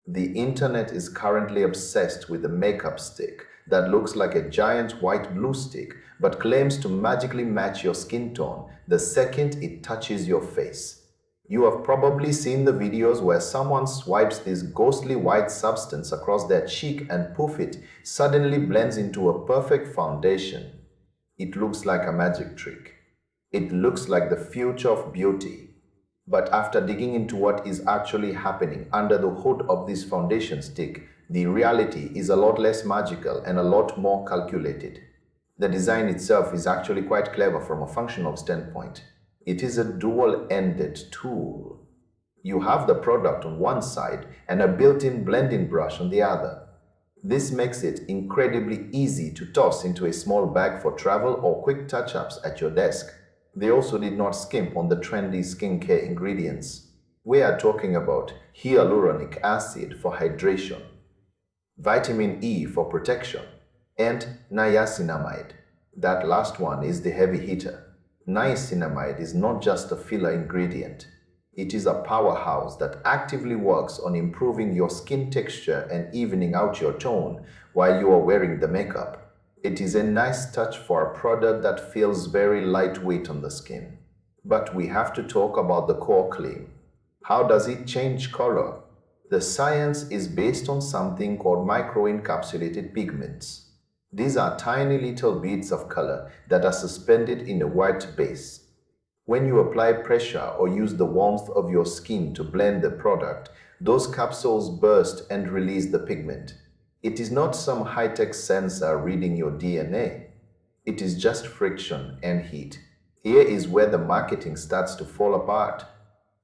The internet is currently obsessed with a makeup stick that looks like a giant white glue stick but claims to magically match your skin tone the second it touches your face. You have probably seen the videos where someone swipes this ghostly white substance across their cheek and poof, it suddenly blends into a perfect foundation. It looks like a magic trick. It looks like the future of beauty. But after digging into what is actually happening under the hood of this foundation stick, the reality is a lot less magical and a lot more calculated. The design itself is actually quite clever from a functional standpoint. It is a dual-ended tool. You have the product on one side and a built-in blending brush on the other. This makes it incredibly easy to toss into a small bag for travel or quick touch-ups at your desk. They also did not skimp on the trendy skincare ingredients. We are talking about hyaluronic acid for hydration, vitamin E for protection, and niacinamide. That last one is the heavy hitter. Niacinamide is not just a filler ingredient. It is a powerhouse that actively works on improving your skin texture and evening out your tone while you are wearing the makeup. It is a nice touch for a product that feels very lightweight on the skin. But we have to talk about the core claim. How does it change color? The science is based on something called microencapsulated pigments. These are tiny little beads of color that are suspended in a white base. When you apply pressure or use the warmth of your skin to blend the product, those capsules burst and release the pigment. It is not some high-tech sensor reading your DNA. It is just friction and heat. Here is where the marketing starts to fall apart.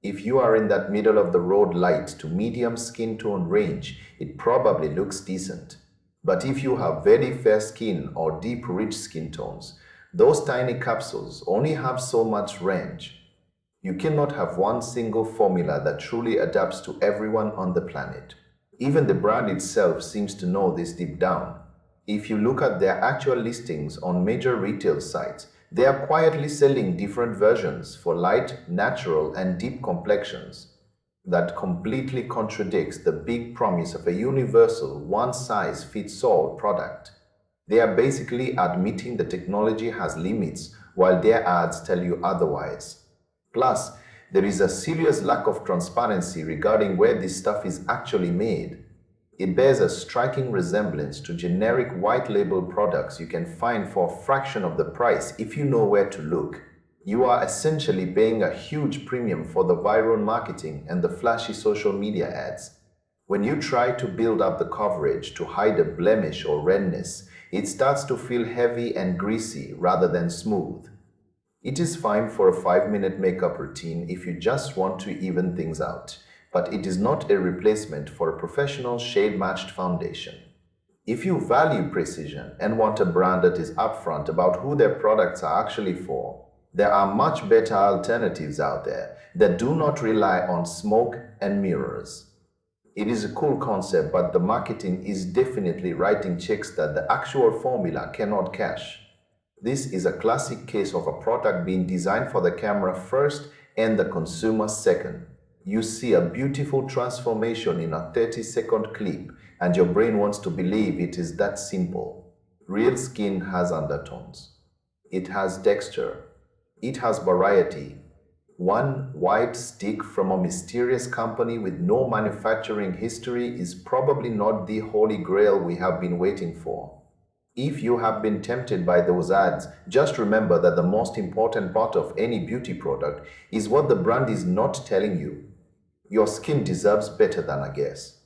If you are in that middle-of-the-road light to medium skin tone range, it probably looks decent. But if you have very fair skin or deep, rich skin tones, those tiny capsules only have so much range. You cannot have one single formula that truly adapts to everyone on the planet. Even the brand itself seems to know this deep down. If you look at their actual listings on major retail sites, they are quietly selling different versions for light, natural, and deep complexions. That completely contradicts the big promise of a universal, one-size-fits-all product. They are basically admitting the technology has limits while their ads tell you otherwise. Plus, there is a serious lack of transparency regarding where this stuff is actually made. It bears a striking resemblance to generic white label products you can find for a fraction of the price if you know where to look. You are essentially paying a huge premium for the viral marketing and the flashy social media ads. When you try to build up the coverage to hide a blemish or redness, it starts to feel heavy and greasy rather than smooth. It is fine for a 5-minute makeup routine if you just want to even things out, but it is not a replacement for a professional shade-matched foundation. If you value precision and want a brand that is upfront about who their products are actually for, there are much better alternatives out there that do not rely on smoke and mirrors. It is a cool concept, but the marketing is definitely writing checks that the actual formula cannot cash. This is a classic case of a product being designed for the camera first and the consumer second. You see a beautiful transformation in a 30-second clip, and your brain wants to believe it is that simple. Real skin has undertones. It has texture. It has variety. One white stick from a mysterious company with no manufacturing history is probably not the holy grail we have been waiting for. If you have been tempted by those ads, just remember that the most important part of any beauty product is what the brand is not telling you. Your skin deserves better than a guess.